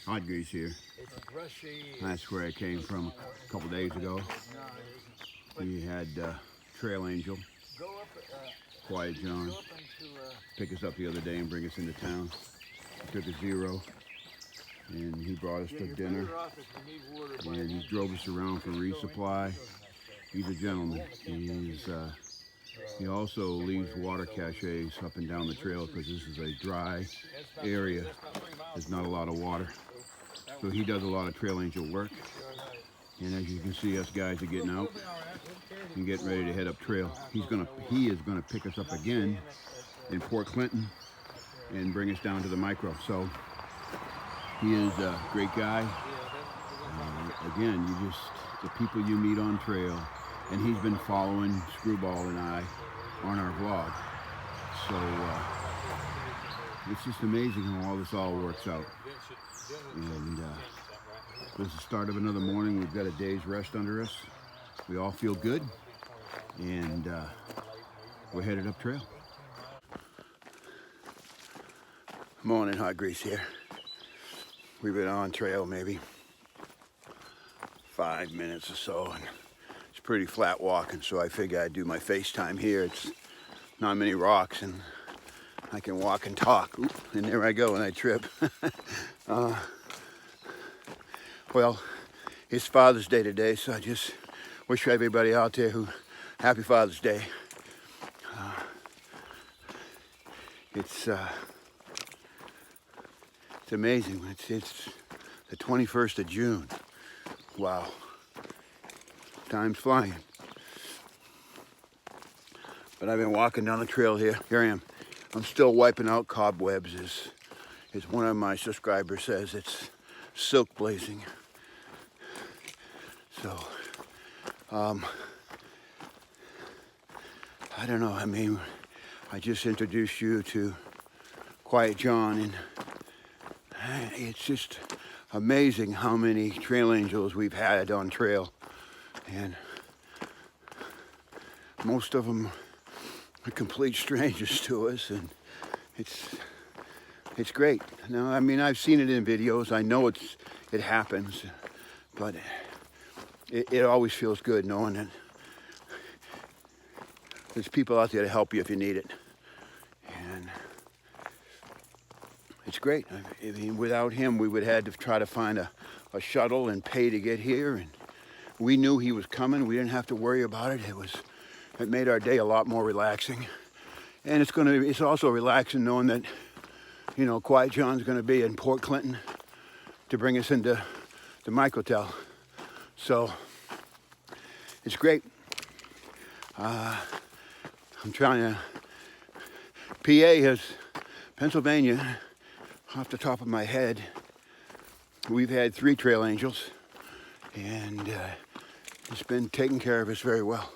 Hot Grease here. That's where I came from a couple days ago. We had Trail Angel, Quiet John, pick us up the other day and bring us into town. He took a zero and he brought us to dinner and he drove us around for resupply. He's a gentleman. He also leaves water caches up and down the trail because this is a dry area. There's not a lot of water. So he does a lot of Trail Angel work. And as you can see, us guys are getting out and getting ready to head up trail. He is gonna pick us up again in Port Clinton and bring us down to the micro. So he is a great guy. Again, the people you meet on trail, and he's been following Screwball and I on our vlog. So it's just amazing how all this all works out. And this is the start of another morning. We've got a day's rest under us. We all feel good, and we're headed up trail. Morning, Hot Grease here. We've been on trail maybe 5 minutes or so, and it's pretty flat walking, so I figure I'd do my FaceTime here. It's not many rocks, and I can walk and talk. Oop, and there I go, and I trip. Well, it's Father's Day today, so I just wish everybody out there happy Father's Day. It's amazing. It's the 21st of June. Wow. Time's flying. But I've been walking down the trail here. Here I am. I'm still wiping out cobwebs, as one of my subscribers says. It's silk blazing. So, I don't know. I mean, I just introduced you to Quiet John, and it's just amazing how many trail angels we've had on trail, and most of them are complete strangers to us, and it's great. Now, I mean, I've seen it in videos. I know it happens, but it always feels good knowing that there's people out there to help you if you need it. And it's great. I mean, without him, we would have had to try to find a shuttle and pay to get here. And we knew he was coming. We didn't have to worry about it. It made our day a lot more relaxing. And it's also relaxing knowing that, you know, Quiet John's going to be in Port Clinton to bring us into the microtel. So it's great. I'm trying to, Pennsylvania, off the top of my head, we've had 3 trail angels, and it's been taking care of us very well.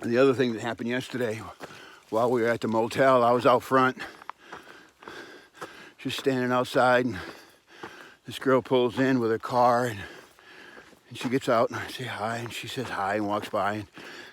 And the other thing that happened yesterday, while we were at the motel, I was out front, just standing outside, and this girl pulls in with her car, and she gets out, and I say hi, and she says hi and walks by, and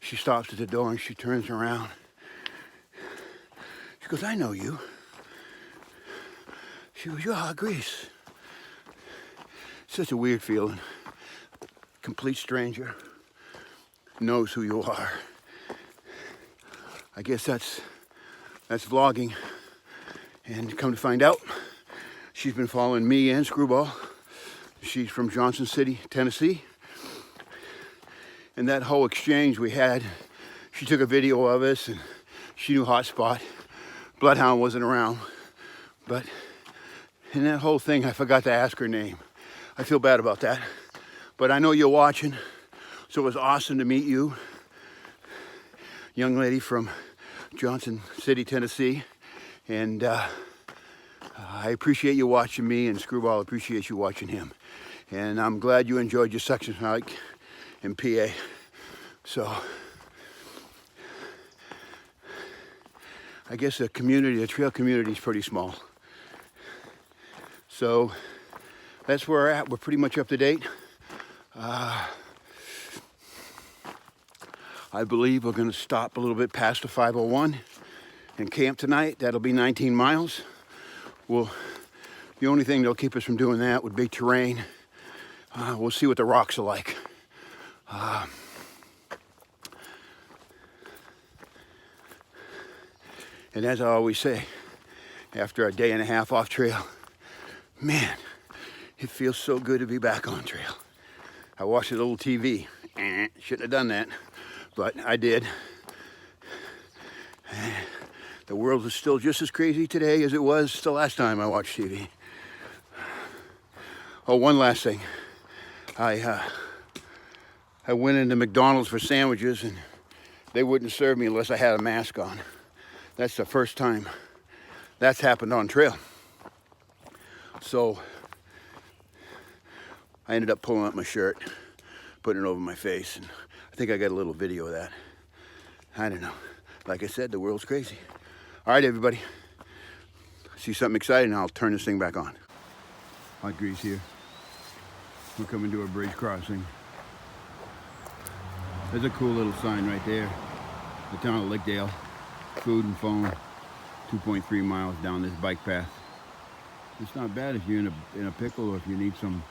she stops at the door, and she turns around. She goes, "I know you." She goes, "You're Hot Grease." Such a weird feeling. Complete stranger knows who you are. I guess that's vlogging. And come to find out, she's been following me and Screwball. She's from Johnson City, Tennessee. And that whole exchange we had, she took a video of us, and she knew Hotspot. Bloodhound wasn't around. But in that whole thing, I forgot to ask her name. I feel bad about that. But I know you're watching, so it was awesome to meet you. Young lady from Johnson City, Tennessee. And I appreciate you watching me, and Screwball appreciates you watching him. And I'm glad you enjoyed your section hike in PA. So I guess the trail community is pretty small. So that's where we're at. We're pretty much up to date. I believe we're going to stop a little bit past the 501 and camp tonight. That'll be 19 miles. We'll The only thing that'll keep us from doing that would be terrain. We'll see what the rocks are like. And as I always say, after a day and a half off trail, man, it feels so good to be back on trail. I watched a little TV. Shouldn't have done that, but I did. The world is still just as crazy today as it was the last time I watched TV. Oh, one last thing. I went into McDonald's for sandwiches and they wouldn't serve me unless I had a mask on. That's the first time that's happened on trail. So I ended up pulling up my shirt, putting it over my face, and I think I got a little video of that. I don't know. Like I said, the world's crazy. All right, everybody. See something exciting, I'll turn this thing back on. Hot Grease here. We're coming to a bridge crossing. There's a cool little sign right there. The town of Lickdale. Food and phone. 2.3 miles down this bike path. It's not bad if you're in a pickle or if you need some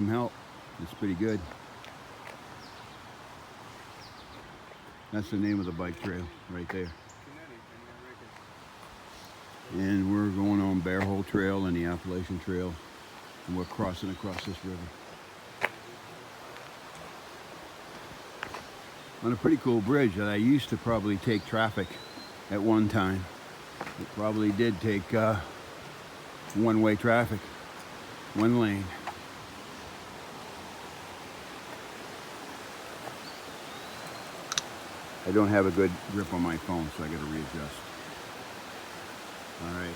help. It's pretty good. That's the name of the bike trail right there. And we're going on Bear Hole Trail and the Appalachian Trail. And we're crossing across this river. On a pretty cool bridge that I used to probably take traffic at one time. It probably did take one-way traffic, one lane. I don't have a good grip on my phone, so I got to readjust. All right.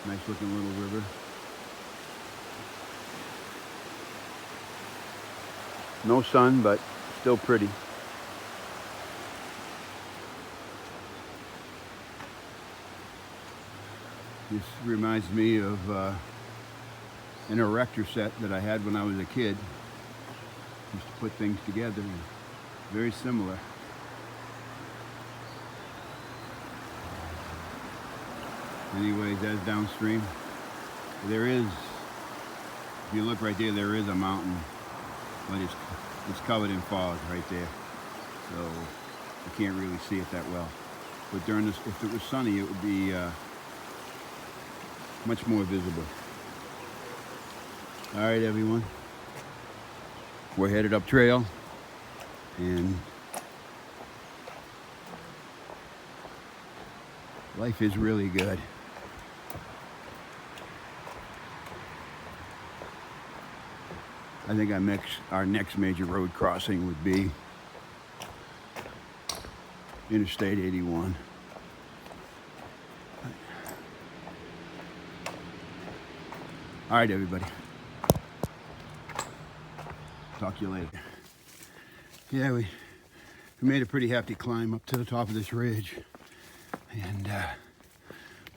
Nice looking little river. No sun, but still pretty. This reminds me of an erector set that I had when I was a kid. Used to put things together, and very similar. Anyways, that's downstream. There is, if you look right there, there is a mountain, but it's covered in fog right there. So you can't really see it that well. But during this, if it was sunny, it would be much more visible. All right, everyone. We're headed up trail, and life is really good. I think our next major road crossing would be Interstate 81. All right, everybody. Talk to you later. Yeah, we made a pretty hefty climb up to the top of this ridge. And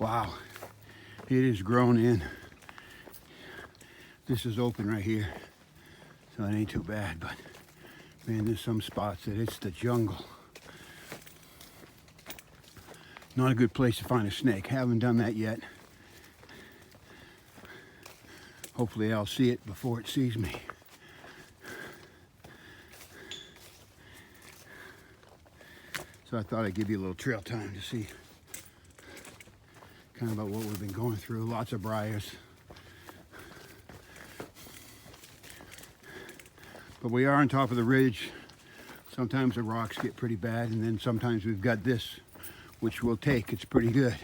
wow, it is grown in. This is open right here, so it ain't too bad, but man, there's some spots that it's the jungle. Not a good place to find a snake. Haven't done that yet. Hopefully I'll see it before it sees me. So I thought I'd give you a little trail time to see kind of about what we've been going through. Lots of briars. But we are on top of the ridge. Sometimes the rocks get pretty bad, and then sometimes we've got this, which we'll take. It's pretty good.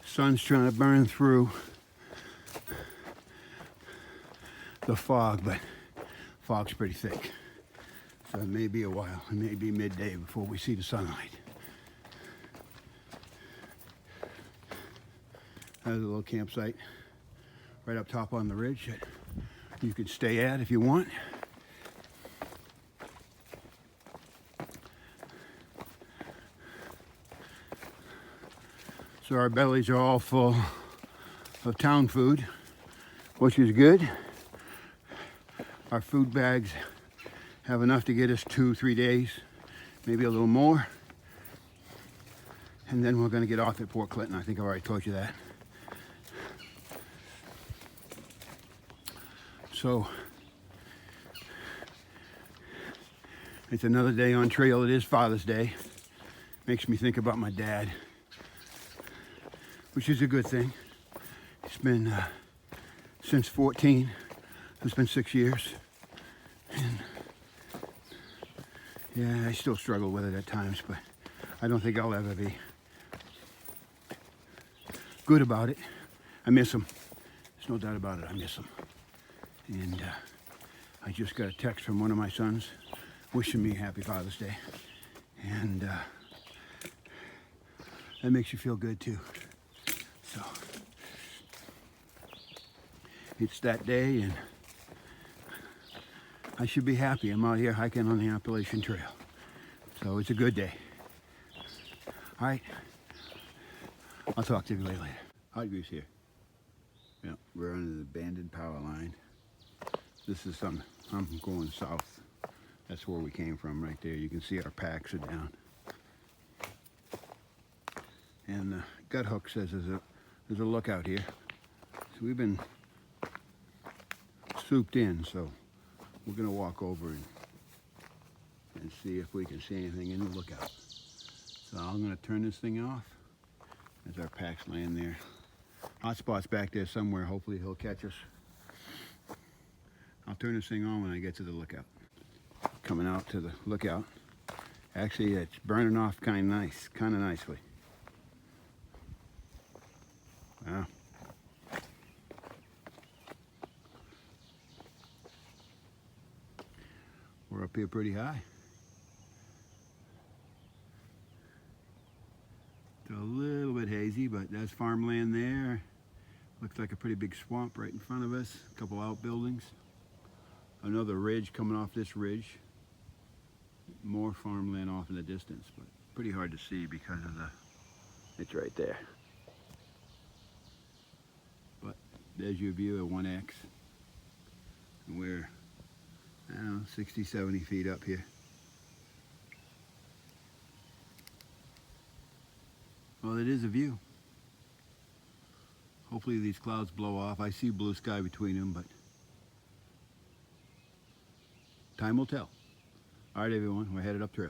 Sun's trying to burn through the fog, but fog's pretty thick. So it may be a while. It may be midday before we see the sunlight. There's a little campsite right up top on the ridge that you can stay at if you want. So our bellies are all full of town food, which is good. Our food bags have enough to get us 2-3 days, maybe a little more. And then we're going to get off at Port Clinton. I think I already told you that. So it's another day on trail. It is Father's Day. Makes me think about my dad, which is a good thing. It's been since 14. It's been 6 years. And yeah, I still struggle with it at times, but I don't think I'll ever be good about it. I miss him. There's no doubt about it. I miss him. And I just got a text from one of my sons wishing me happy Father's Day. And that makes you feel good too. So it's that day, and I should be happy. I'm out here hiking on the Appalachian Trail. So it's a good day. All right. I'll talk to you later. Hot Grease here. Yeah, we're under the abandoned power line. This is I'm going south. That's where we came from right there. You can see our packs are down. And the gut hook says there's a lookout here. So we've been souped in, so we're gonna walk over and see if we can see anything in the lookout. So I'm gonna turn this thing off. There's our packs laying there. Hotspot's back there somewhere. Hopefully he'll catch us. I'll turn this thing on when I get to the lookout. Coming out to the lookout. Actually, it's burning off kind of nicely. Wow. We're up here pretty high. It's a little bit hazy, but there's farmland there. Looks like a pretty big swamp right in front of us. A couple outbuildings. Another ridge coming off this ridge. More farmland off in the distance, but pretty hard to see because of it's right there. But there's your view of 1X. And we're, I don't know, 60, 70 feet up here. Well, it is a view. Hopefully these clouds blow off. I see blue sky between them, but time will tell. All right, everyone, we're headed up trail.